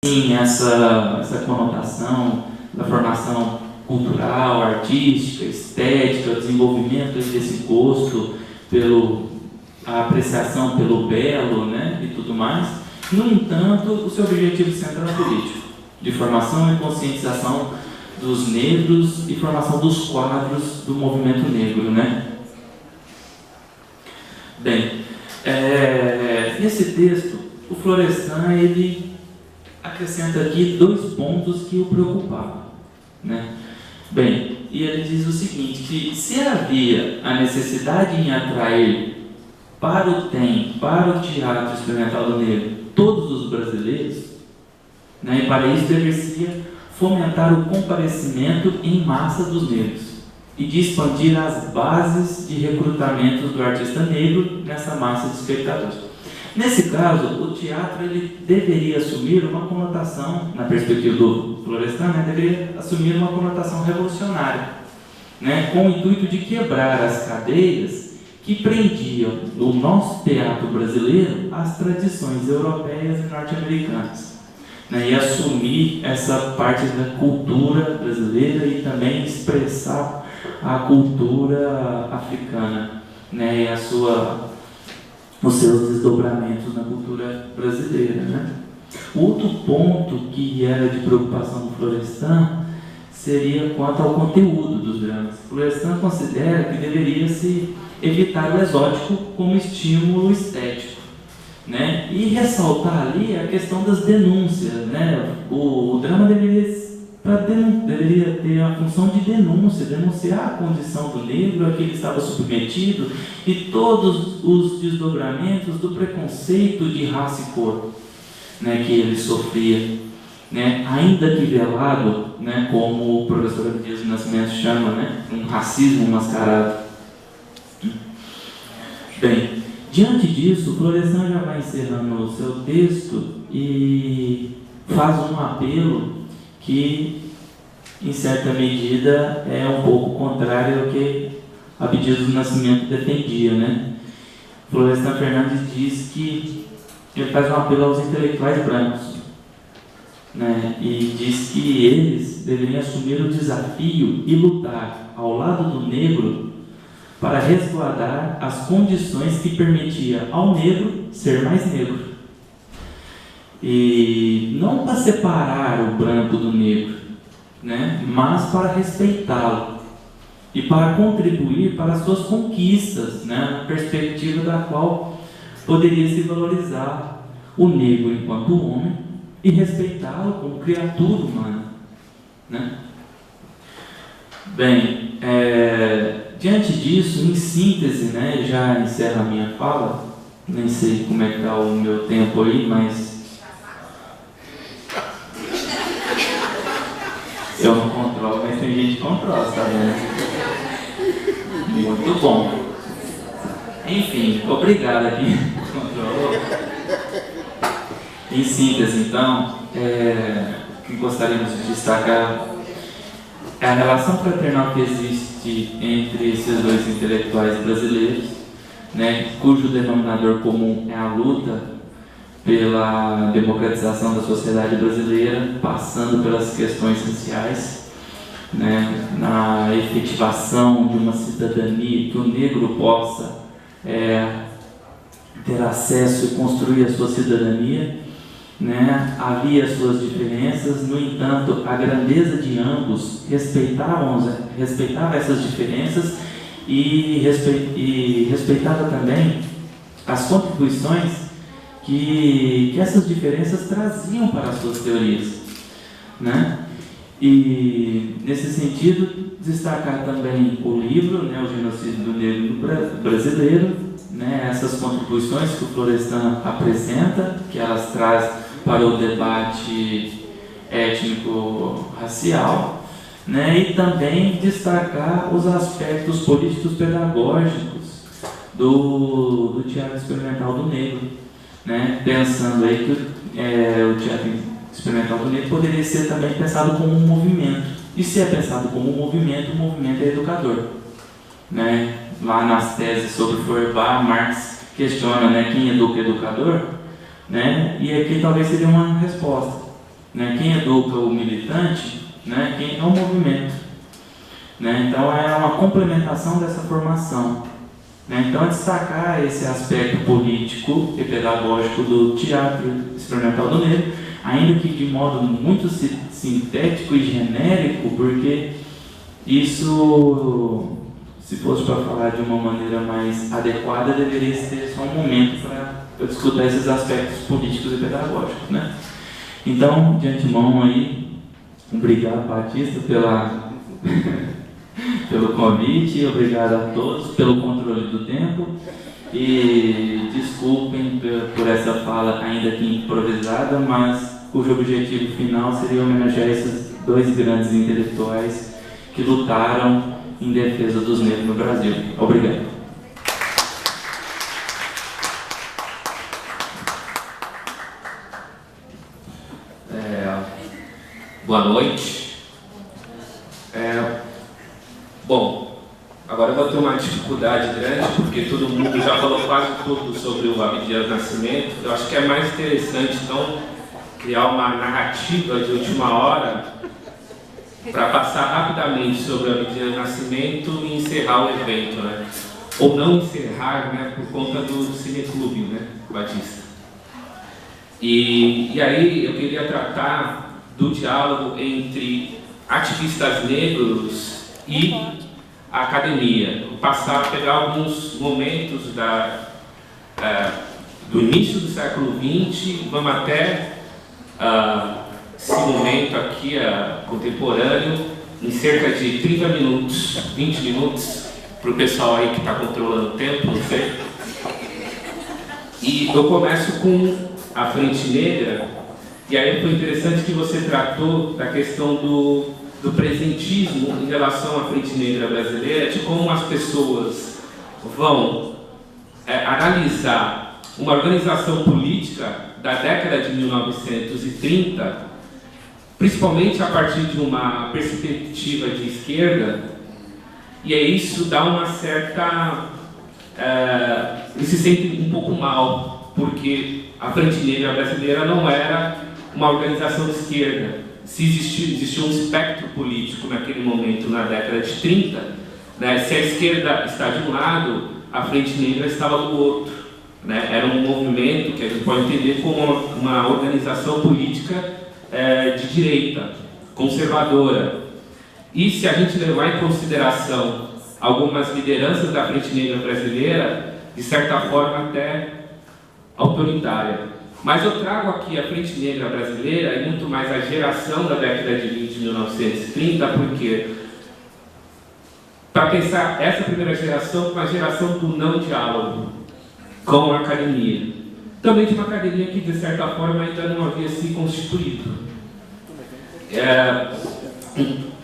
Sim, essa conotação da formação cultural, artística, estética, o desenvolvimento desse gosto a apreciação pelo belo, né, e tudo mais. No entanto, o seu objetivo central é político, de formação e conscientização dos negros e formação dos quadros do movimento negro, né? Bem, nesse texto, o Florestan, ele acrescenta aqui 2 pontos que o preocupavam, né? Bem, e ele diz o seguinte, que se havia a necessidade em atrair para o Teatro Experimental do Negro todos os brasileiros, né, e para isso deveria fomentar o comparecimento em massa dos negros e de expandir as bases de recrutamento do artista negro nessa massa de espectadores. Nesse caso, o teatro ele deveria assumir uma conotação, na perspectiva do Florestan, né, deveria assumir uma conotação revolucionária, né, com o intuito de quebrar as cadeias que prendiam o nosso teatro brasileiro às tradições europeias e norte-americanas, né, e assumir essa parte da cultura brasileira e também expressar a cultura africana, né, e os seus desdobramentos na cultura brasileira, né? O outro ponto que era de preocupação do Florestan seria quanto ao conteúdo dos dramas. Florestan considera que deveria-se evitar o exótico como estímulo estético, né? E ressaltar ali a questão das denúncias, né? O drama deveria ter a função de denúncia, denunciar a condição do negro a que ele estava submetido e todos os desdobramentos do preconceito de raça e cor, né, que ele sofria, né, ainda que velado, né, como o professor Abdias do Nascimento chama, né, um racismo mascarado. Bem, diante disso, Florestan já vai encerrando o seu texto e faz um apelo que, em certa medida, é um pouco contrário ao que Abdias do Nascimento defendia, né? Florestan Fernandes diz que ele faz um apelo aos intelectuais brancos, né? E diz que eles deveriam assumir o desafio e lutar ao lado do negro para resguardar as condições que permitia ao negro ser mais negro. E não para separar o branco do negro, né, mas para respeitá-lo e para contribuir para as suas conquistas, né, na perspectiva da qual poderia se valorizar o negro enquanto homem e respeitá-lo como criatura humana, né? Bem, diante disso, em síntese, né, já encerro a minha fala, nem sei como é que está o meu tempo aí, mas eu não controlo, mas tem gente que controla, tá vendo? Muito bom. Enfim, obrigado aqui. Controlou. Em síntese, então, o que gostaríamos de destacar é a relação fraternal que existe entre esses 2 intelectuais brasileiros, né, cujo denominador comum é a luta pela democratização da sociedade brasileira, passando pelas questões sociais, né, na efetivação de uma cidadania, que o negro possa ter acesso e construir a sua cidadania, né? Havia suas diferenças, no entanto, a grandeza de ambos respeitava essas diferenças e respeitava também as contribuições que essas diferenças traziam para as suas teorias, né? E, nesse sentido, destacar também o livro, né, O Genocídio do Negro Brasileiro, né, essas contribuições que o Florestan apresenta, que elas trazem para o debate étnico-racial, né, e também destacar os aspectos políticos pedagógicos do Teatro Experimental do Negro, né, pensando aí que o Teatro Experimental do Negro poderia ser também pensado como um movimento. E se é pensado como um movimento, o movimento é educador, né? Lá nas teses sobre Feuerbach, Marx questiona, né, quem educa o educador, né? E aqui talvez seria uma resposta, né? Quem educa o militante, né? Quem é o movimento, né? Então é uma complementação dessa formação, né? Então destacar esse aspecto político e pedagógico do teatro experimental do negro, ainda que de modo muito sintético e genérico, porque isso, se fosse para falar de uma maneira mais adequada, deveria ter só um momento para discutir esses aspectos políticos e pedagógicos, né? Então, de antemão aí, obrigado, Batista, pelo convite, obrigado a todos pelo controle do tempo e desculpem por essa fala ainda que improvisada, mas cujo objetivo final seria homenagear esses dois grandes intelectuais que lutaram em defesa dos negros no Brasil. Obrigado. Boa noite. Bom, agora eu vou ter uma dificuldade grande, porque todo mundo já falou quase tudo sobre o Abdias Nascimento. Eu acho que é mais interessante, então, criar uma narrativa de última hora para passar rapidamente sobre o Abdias Nascimento e encerrar o evento, né? Ou não encerrar, né, por conta do Cineclube, né, Batista. E aí eu queria tratar do diálogo entre ativistas negros e a academia. Vou passar a pegar alguns momentos do início do século XX, vamos até esse momento aqui contemporâneo, em cerca de 30 minutos, 20 minutos, para o pessoal aí que está controlando o tempo, não sei. E eu começo com a Frente Negra, e aí foi interessante que você tratou da questão do presentismo em relação à Frente Negra brasileira, de como as pessoas vão analisar uma organização política da década de 1930, principalmente a partir de uma perspectiva de esquerda, e aí isso dá uma certa... eles se sentem um pouco mal, porque a Frente Negra brasileira não era uma organização de esquerda. Se existia um espectro político naquele momento, na década de 30, né, se a esquerda está de um lado, a Frente Negra estava do outro. Né? Era um movimento que a gente pode entender como uma organização política de direita, conservadora. E se a gente levar em consideração algumas lideranças da Frente Negra brasileira, de certa forma até autoritária. Mas eu trago aqui a Frente Negra brasileira e muito mais a geração da década de 20, 1930, porque para pensar essa primeira geração, uma geração do não diálogo com a academia. Também de uma academia que, de certa forma, ainda não havia se constituído.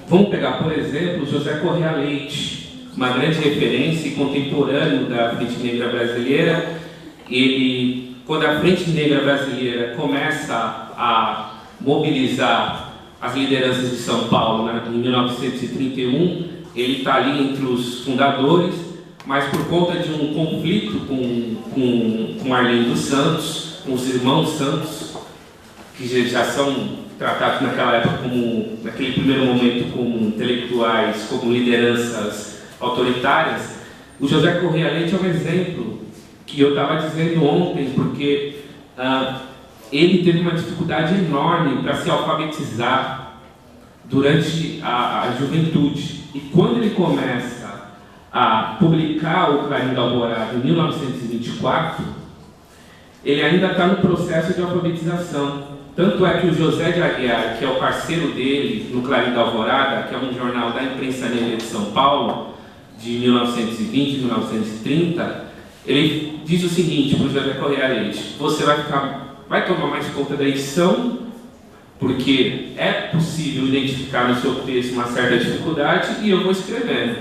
Vamos pegar, por exemplo, José Correa Leite, uma grande referência e contemporâneo da Frente Negra brasileira. Ele, quando a Frente Negra brasileira começa a mobilizar as lideranças de São Paulo, né, em 1931, ele está ali entre os fundadores, mas por conta de um conflito com Arlindo dos Santos, com os irmãos Santos, que já são tratados naquela época como, naquele primeiro momento, como intelectuais, como lideranças autoritárias, o José Correa Leite é um exemplo que eu estava dizendo ontem, porque ele teve uma dificuldade enorme para se alfabetizar durante a juventude. E quando ele começa a publicar o Clarim da Alvorada em 1924, ele ainda está no processo de alfabetização. Tanto é que o José de Aguiar, que é o parceiro dele no Clarim da Alvorada, que é um jornal da imprensa negra de São Paulo, de 1920 e 1930, ele diz o seguinte para o José Correa Leite: você vai tomar mais conta da edição, porque é possível identificar no seu texto uma certa dificuldade, e eu vou escrevendo.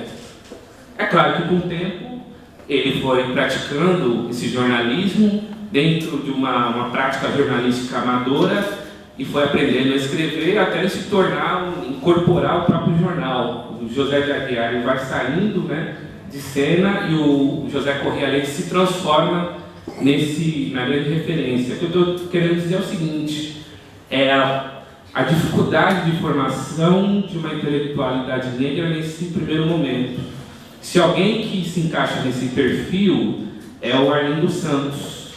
É claro que com o tempo ele foi praticando esse jornalismo dentro de uma prática jornalística amadora e foi aprendendo a escrever até ele se tornar, incorporar o próprio jornal. O José de Aguiar ele vai saindo, né, de cena, e o José Correa Leite se transforma na grande referência. O que eu estou querendo dizer é o seguinte: a dificuldade de formação de uma intelectualidade negra nesse primeiro momento. Se alguém que se encaixa nesse perfil é o Arlindo Santos,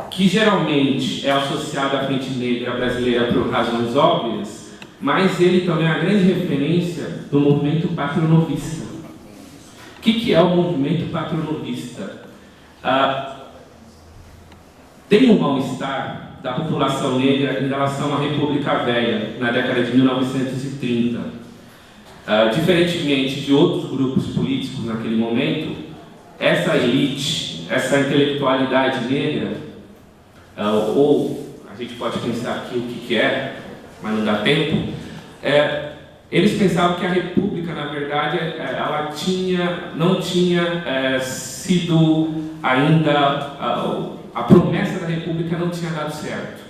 que geralmente é associado à Frente Negra Brasileira por razões óbvias, mas ele também é a grande referência do movimento patronovista. O que é o movimento patronovista? Tem um mal-estar da população negra em relação à República Velha, na década de 1930. Diferentemente de outros grupos políticos naquele momento, essa elite, essa intelectualidade negra, ou a gente pode pensar aqui o que é, mas não dá tempo, eles pensavam que a República, na verdade, ela não tinha sido ainda... A promessa da República não tinha dado certo.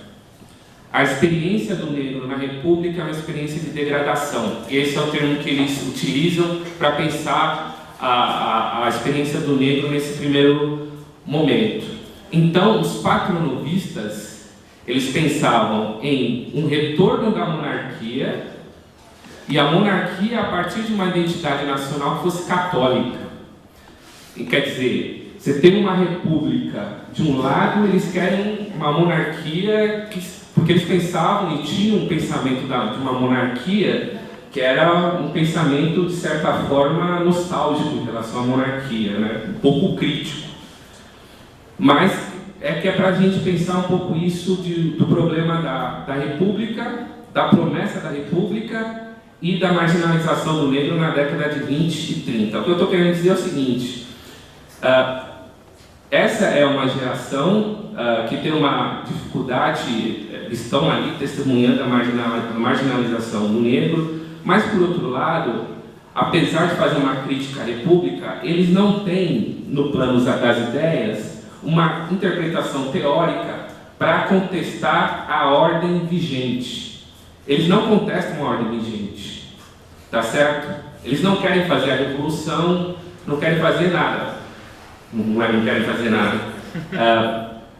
A experiência do negro na República é uma experiência de degradação. E esse é o termo que eles utilizam para pensar a experiência do negro nesse primeiro momento. Então, os patronovistas, eles pensavam em um retorno da monarquia, e a monarquia a partir de uma identidade nacional que fosse católica. E quer dizer, você tem uma república de um lado, eles querem uma monarquia, porque eles pensavam e tinham um pensamento de uma monarquia que era um pensamento, de certa forma, nostálgico em relação à monarquia, né? Um pouco crítico. Mas é para a gente pensar um pouco isso do problema da república, da promessa da república e da marginalização do negro na década de 20 e 30. O que eu estou querendo dizer é o seguinte... essa é uma geração que tem uma dificuldade, estão ali testemunhando a marginalização do negro, mas, por outro lado, apesar de fazer uma crítica à República, eles não têm, no plano das ideias, uma interpretação teórica para contestar a ordem vigente. Eles não contestam a ordem vigente, tá certo? Eles não querem fazer a revolução, não querem fazer nada. Não querem fazer nada.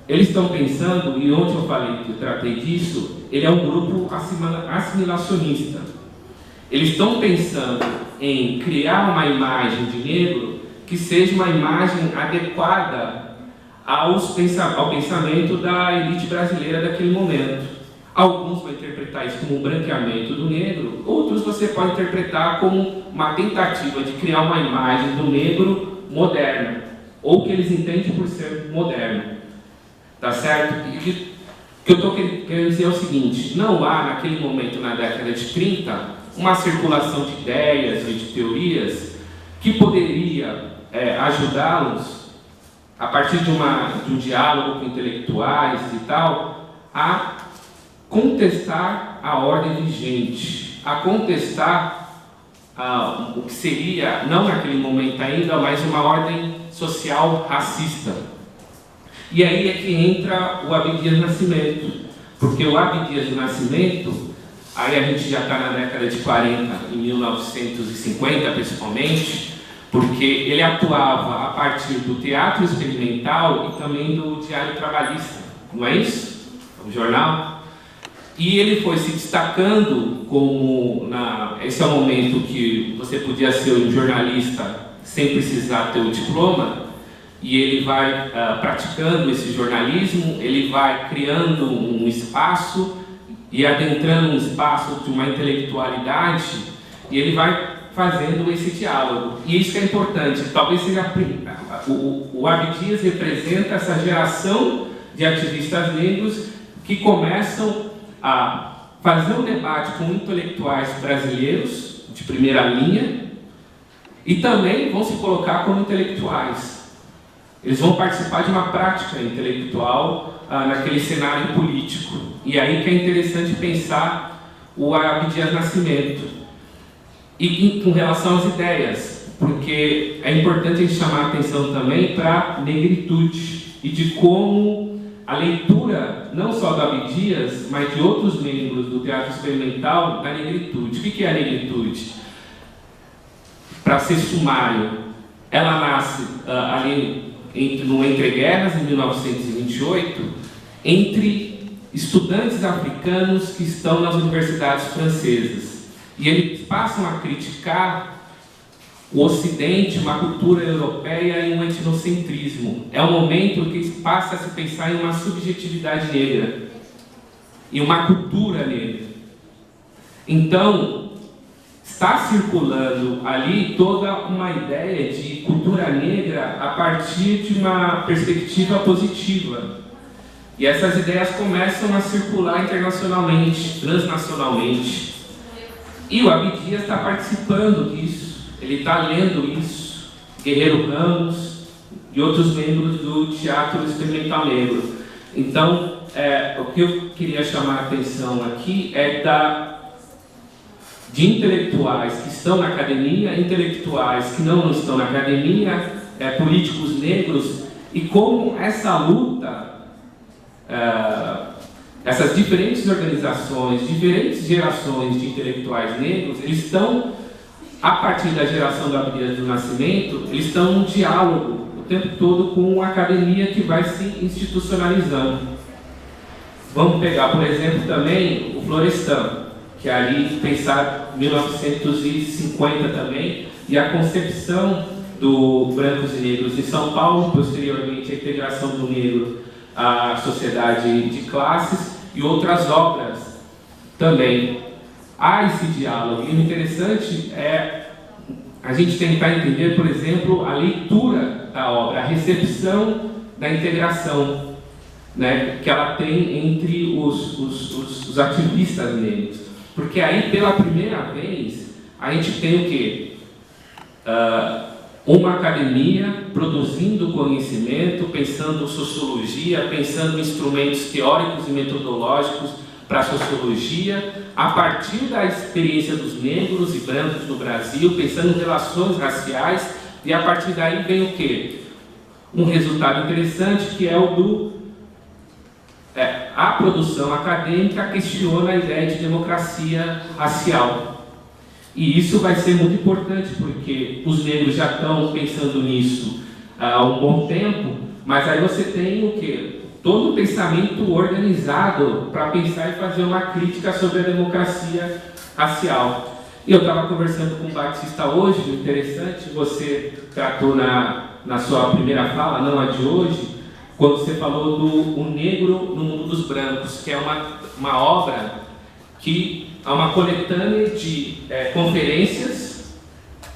Eles estão pensando, e ontem eu falei que eu tratei disso, ele é um grupo assimilacionista. Eles estão pensando em criar uma imagem de negro que seja uma imagem adequada ao pensamento da elite brasileira daquele momento. Alguns vão interpretar isso como um branqueamento do negro, outros você pode interpretar como uma tentativa de criar uma imagem do negro moderna, ou que eles entendem por ser moderno, tá certo? E que eu estou querendo dizer é o seguinte, não há naquele momento, na década de 30, uma circulação de ideias e de teorias que poderia ajudá-los, a partir de um diálogo com intelectuais e tal, a contestar a ordem vigente, a contestar o que seria, não naquele momento ainda, mas uma ordem social racista. E aí é que entra o Abdias Nascimento, porque o Abdias Nascimento, aí a gente já está na década de 40, em 1950 principalmente, porque ele atuava a partir do teatro experimental e também do Diário Trabalhista, não é isso? O jornal. E ele foi se destacando como... esse é o momento que você podia ser um jornalista sem precisar ter o diploma, e ele vai praticando esse jornalismo, ele vai criando um espaço e adentrando um espaço de uma intelectualidade, e ele vai fazendo esse diálogo. E isso que é importante, talvez seja o Abdias representa essa geração de ativistas negros que começam a fazer um debate com intelectuais brasileiros de primeira linha e também vão se colocar como intelectuais. Eles vão participar de uma prática intelectual naquele cenário político. E aí que é interessante pensar o Abdias Nascimento. E com relação às ideias, porque é importante a gente chamar a atenção também para a negritude e de como a leitura, não só do Abdias, mas de outros membros do teatro experimental, da negritude. O que é a negritude? Para ser sumário, ela nasce ali no Entre Guerras, em 1928, entre estudantes africanos que estão nas universidades francesas. E eles passam a criticar o Ocidente, uma cultura europeia e um etnocentrismo. É o momento que passa a se pensar em uma subjetividade negra e uma cultura negra. Então, está circulando ali toda uma ideia de cultura negra a partir de uma perspectiva positiva. E essas ideias começam a circular internacionalmente, transnacionalmente. E o Abdias está participando disso. Ele está lendo isso, Guerreiro Ramos e outros membros do Teatro Experimental Negro. Então, o que eu queria chamar a atenção aqui é de intelectuais que estão na academia, intelectuais que não estão na academia, políticos negros, e como essa luta, essas diferentes organizações, diferentes gerações de intelectuais negros, eles estão, a partir da geração do Abdias do Nascimento, eles estão num diálogo o tempo todo com a academia que vai se institucionalizando. Vamos pegar, por exemplo, também o Florestan, que é ali pensado em 1950 também, e a concepção do Brancos e Negros em São Paulo, posteriormente a integração do negro à sociedade de classes e outras obras também. Há esse diálogo, e o interessante é a gente tentar entender, por exemplo, a leitura da obra, a recepção da integração, né, que ela tem entre os ativistas negros. Porque aí, pela primeira vez, a gente tem o quê? Uma academia produzindo conhecimento, pensando sociologia, pensando em instrumentos teóricos e metodológicos para a sociologia, a partir da experiência dos negros e brancos no Brasil, pensando em relações raciais, e a partir daí vem o quê? Um resultado interessante, que é o do... a produção acadêmica questiona a ideia de democracia racial. E isso vai ser muito importante, porque os negros já estão pensando nisso há um bom tempo, mas aí você tem o quê? Todo o pensamento organizado para pensar e fazer uma crítica sobre a democracia racial. E eu estava conversando com o Batista hoje, interessante, você tratou na sua primeira fala, não a de hoje, quando você falou do O Negro no Mundo dos Brancos, que é uma obra que é uma coletânea de conferências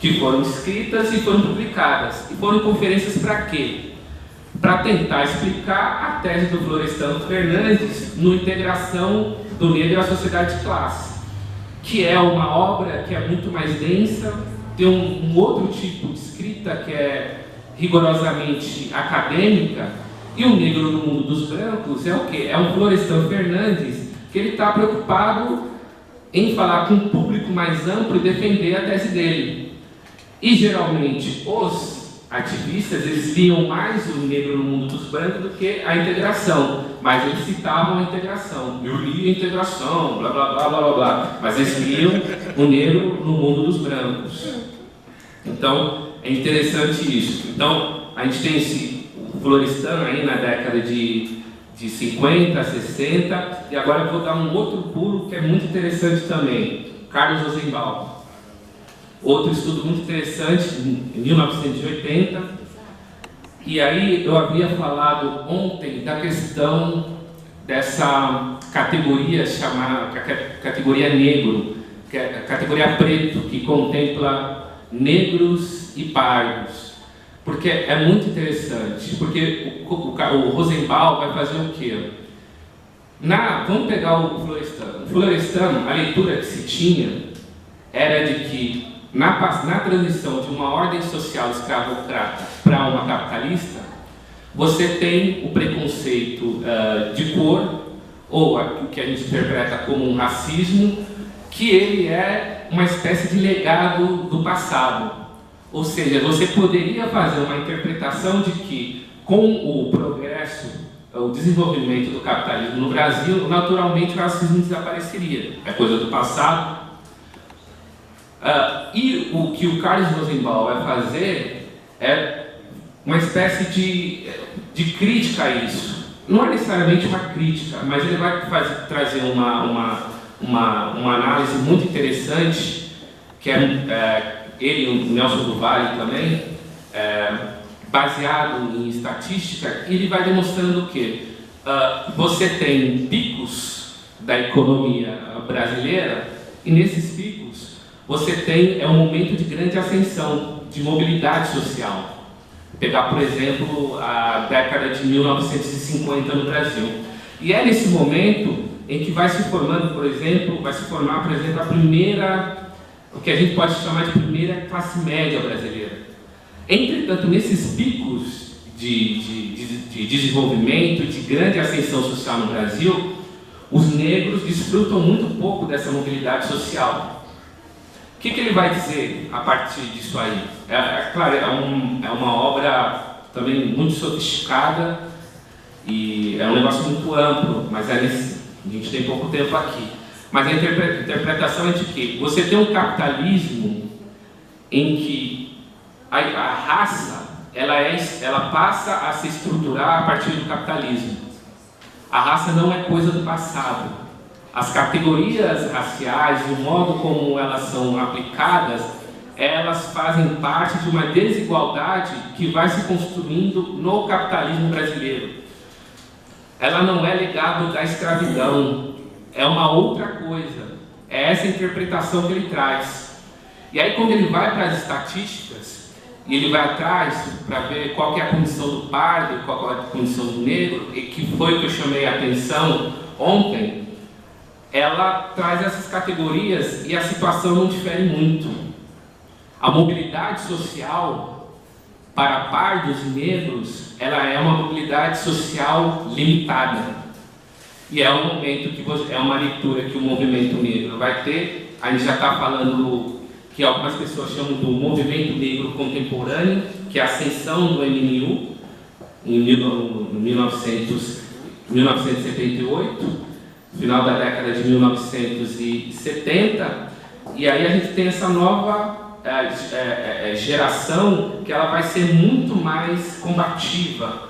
que foram escritas e foram publicadas. E foram conferências para quê? Para tentar explicar a tese do Florestan Fernandes no Integração do Negro à Sociedade de Classe, que é uma obra que é muito mais densa, tem um outro tipo de escrita que é rigorosamente acadêmica, e o Negro no Mundo dos Brancos é o quê? É um Florestan Fernandes que ele está preocupado em falar com um público mais amplo e defender a tese dele. E geralmente os ativistas, eles liam mais o Negro no Mundo dos Brancos do que a integração, mas eles citavam a integração. Eu li a integração, blá blá blá blá blá, mas eles liam o Negro no Mundo dos Brancos. Então, é interessante isso. Então, a gente tem esse Florestan aí na década de 50, 60, e agora eu vou dar um outro pulo que é muito interessante também, Carlos Rosenbaum. Outro estudo muito interessante, em 1980, e aí eu havia falado ontem da questão dessa categoria chamada categoria negro, que é a categoria preto, que contempla negros e pardos, porque é muito interessante, porque o Rosenbaum vai fazer o quê? Vamos pegar o Florestan. O Florestan, a leitura que se tinha era de que na transição de uma ordem social escravocrata para uma capitalista, você tem o preconceito de cor, ou o que a gente interpreta como um racismo, que ele é uma espécie de legado do passado. Ou seja, você poderia fazer uma interpretação de que, com o progresso, o desenvolvimento do capitalismo no Brasil, naturalmente o racismo desapareceria. É coisa do passado. E o que o Carlos Rosenbaum vai fazer é uma espécie de crítica a isso. não é necessariamente uma crítica, mas ele vai trazer uma análise muito interessante, que ele e o Nelson do Valle também, baseado em estatística, e ele vai demonstrando que você tem picos da economia brasileira, e nesses picos você tem um momento de grande ascensão, de mobilidade social. Pegar, por exemplo, a década de 1950 no Brasil. E é nesse momento em que vai se formar, por exemplo, a primeira, o que a gente pode chamar de primeira classe média brasileira. Entretanto, nesses picos de desenvolvimento, de grande ascensão social no Brasil, os negros desfrutam muito pouco dessa mobilidade social. O que ele vai dizer a partir disso aí? Claro, é uma obra também muito sofisticada e é um negócio muito amplo, mas a gente tem pouco tempo aqui. Mas a interpretação é de que você tem um capitalismo em que a raça ela passa a se estruturar a partir do capitalismo. A raça não é coisa do passado. As categorias raciais, o modo como elas são aplicadas, elas fazem parte de uma desigualdade que vai se construindo no capitalismo brasileiro. Ela não é legado da escravidão, é uma outra coisa. É essa interpretação que ele traz. E aí, quando ele vai para as estatísticas, e ele vai atrás para ver qual que é a condição do pardo, qual é a condição do negro, e que foi o que eu chamei a atenção ontem, ela traz essas categorias e a situação não difere muito. A mobilidade social para pardos e negros, ela é uma mobilidade social limitada. E é um momento que é uma leitura que o movimento negro vai ter. A gente já está falando que algumas pessoas chamam do movimento negro contemporâneo, que é a ascensão do MNU em 1978. Final da década de 1970, e aí a gente tem essa nova geração que ela vai ser muito mais combativa,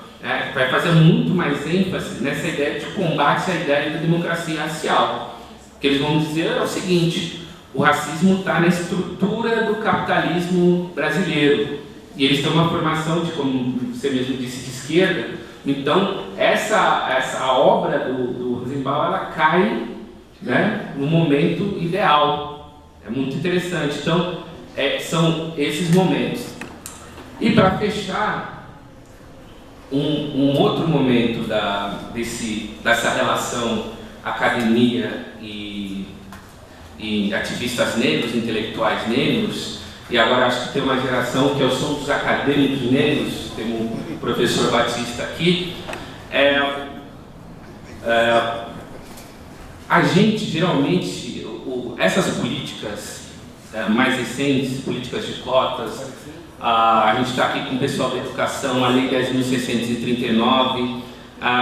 vai fazer muito mais ênfase nessa ideia de combate à ideia da democracia racial. O que eles vão dizer é o seguinte: o racismo está na estrutura do capitalismo brasileiro, e eles têm uma formação de, como você mesmo disse, de esquerda. Então, essa obra do Rosenbaum, ela cai, né, no momento ideal. É muito interessante. Então, são esses momentos. E para fechar, um outro momento dessa relação academia e ativistas negros, intelectuais negros. E agora acho que tem uma geração que é o som dos acadêmicos negros, tem o professor Batista aqui. A gente, geralmente, essas políticas mais recentes, políticas de cotas, a gente está aqui com o pessoal da educação, a Lei 10.639,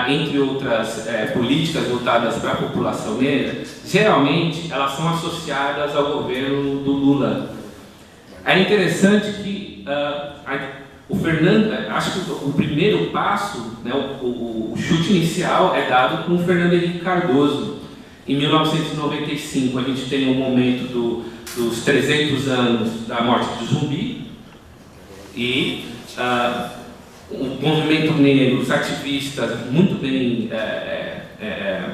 entre outras políticas voltadas para a população negra, geralmente elas são associadas ao governo do Lula. É interessante que o Fernando, acho que o primeiro passo, né, o chute inicial é dado com o Fernando Henrique Cardoso. Em 1995 a gente tem o momento dos 300 anos da morte do Zumbi e o movimento negro, os ativistas muito bem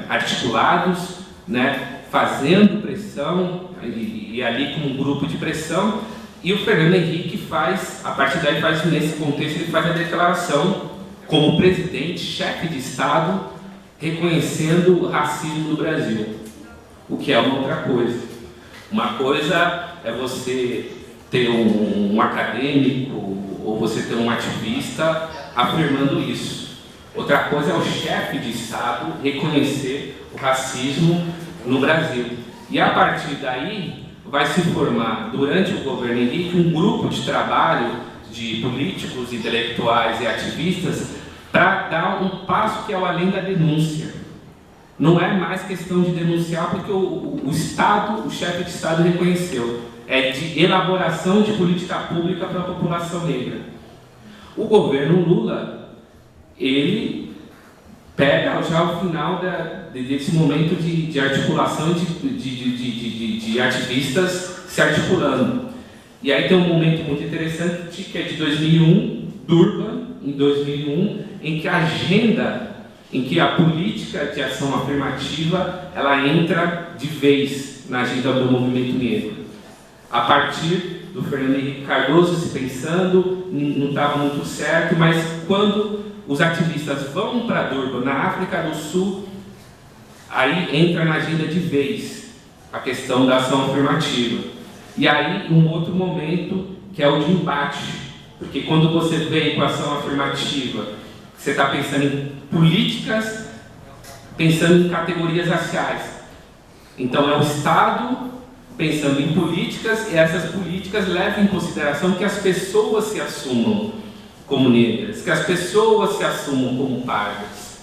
articulados, né, fazendo pressão e ali com um grupo de pressão. E o Fernando Henrique a partir daí nesse contexto, ele faz a declaração como presidente, chefe de Estado, reconhecendo o racismo no Brasil. O que é uma outra coisa. Uma coisa é você ter um acadêmico ou você ter um ativista afirmando isso. Outra coisa é o chefe de Estado reconhecer o racismo no Brasil. E a partir daí, vai se formar, durante o governo Henrique, um grupo de trabalho de políticos, intelectuais e ativistas para dar um passo que é o além da denúncia. Não é mais questão de denunciar porque o Estado, o chefe de Estado reconheceu. É de elaboração de política pública para a população negra. O governo Lula, ele pega já o final desse momento de articulação de ativistas se articulando. E aí tem um momento muito interessante que é de 2001, Durban, em 2001, em que a agenda, em que a política de ação afirmativa, ela entra de vez na agenda do movimento negro. A partir do Fernando Henrique Cardoso se pensando, não estava muito certo, mas quando os ativistas vão para Durban, na África do Sul, aí entra na agenda de vez a questão da ação afirmativa. E aí, um outro momento, que é o de embate, porque quando você vem com a ação afirmativa, você está pensando em políticas, pensando em categorias raciais. Então, é o Estado pensando em políticas, e essas políticas levam em consideração que as pessoas se assumam como negras, que as pessoas se assumam como pardas.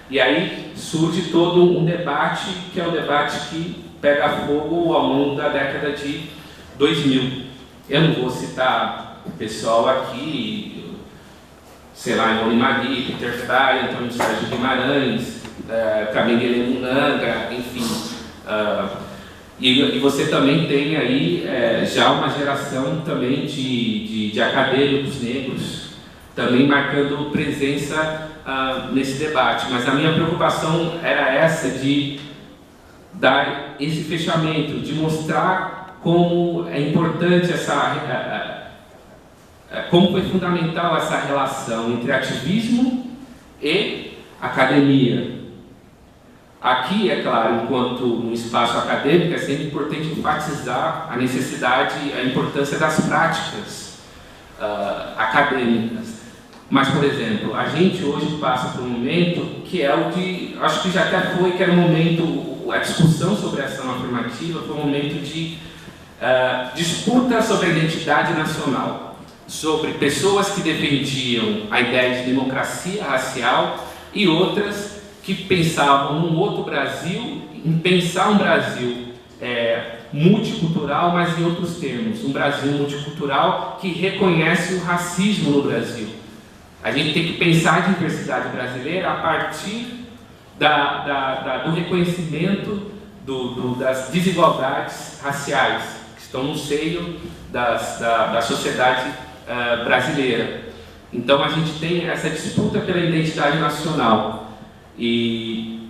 E aí surge todo um debate, que é o debate que pega fogo ao longo da década de 2000. Eu não vou citar o pessoal aqui, sei lá, Ivone Magui, Peter Frey, Antônio Sérgio Guimarães, Kamengele Munanga, enfim. E você também tem aí já uma geração também de acadêmicos negros, também marcando presença nesse debate. Mas a minha preocupação era essa, de dar esse fechamento, de mostrar como é importante como foi fundamental essa relação entre ativismo e academia. Aqui, é claro, enquanto no espaço acadêmico, é sempre importante enfatizar a necessidade, a importância das práticas acadêmicas. Mas, por exemplo, a gente hoje passa por um momento que é o que, acho que já até foi, que era um momento, a discussão sobre a ação afirmativa foi um momento de disputa sobre a identidade nacional, sobre pessoas que defendiam a ideia de democracia racial e outras que pensavam num outro Brasil, em pensar um Brasil multicultural, mas em outros termos, um Brasil multicultural que reconhece o racismo no Brasil. A gente tem que pensar a diversidade brasileira a partir do reconhecimento das desigualdades raciais que estão no seio da sociedade brasileira. Então a gente tem essa disputa pela identidade nacional. E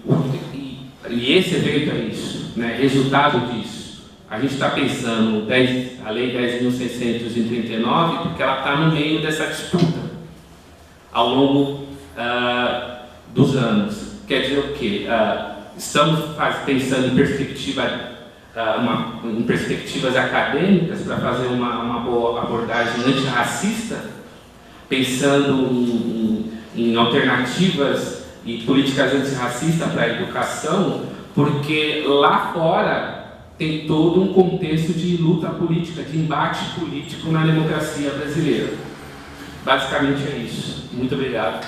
esse evento é isso, né? Resultado disso. A gente está pensando a Lei 10.639 porque ela está no meio dessa disputa ao longo dos anos. Quer dizer o quê? Estamos pensando em perspectivas acadêmicas para fazer uma boa abordagem antirracista, pensando em alternativas e políticas antirracistas para a educação, porque lá fora tem todo um contexto de luta política, de embate político na democracia brasileira. Basicamente é isso. Muito obrigado.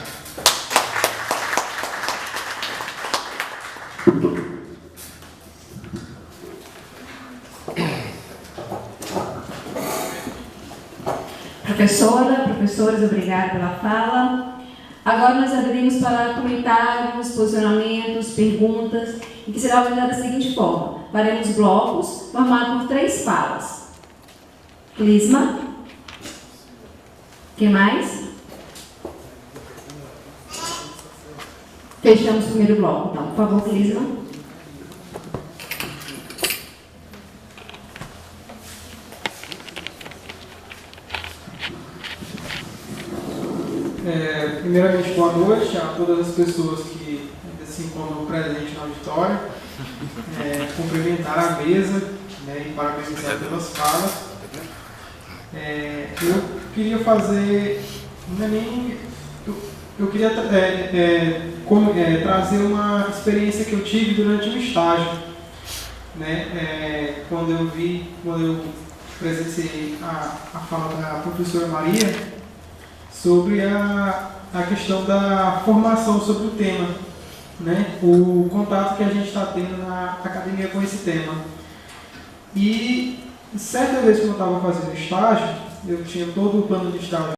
Professores, obrigada pela fala. Agora nós abrimos para comentários, posicionamentos, perguntas, e que será organizada da seguinte forma: faremos blocos formados por 3 falas. Clisma. Quem mais? Fechamos o primeiro bloco, então. Por favor, Clisma. Primeiramente, boa noite a todas as pessoas que ainda se encontram presentes na auditório. Cumprimentar a mesa, né, e parabenizar pelas falas. Eu queria fazer, eu queria trazer uma experiência que eu tive durante um estágio, né, quando eu presenciei a fala da professora Maria sobre a questão da formação sobre o tema, né, o contato que a gente está tendo na academia com esse tema. E certa vez que eu estava fazendo estágio, eu tinha todo o plano de estágio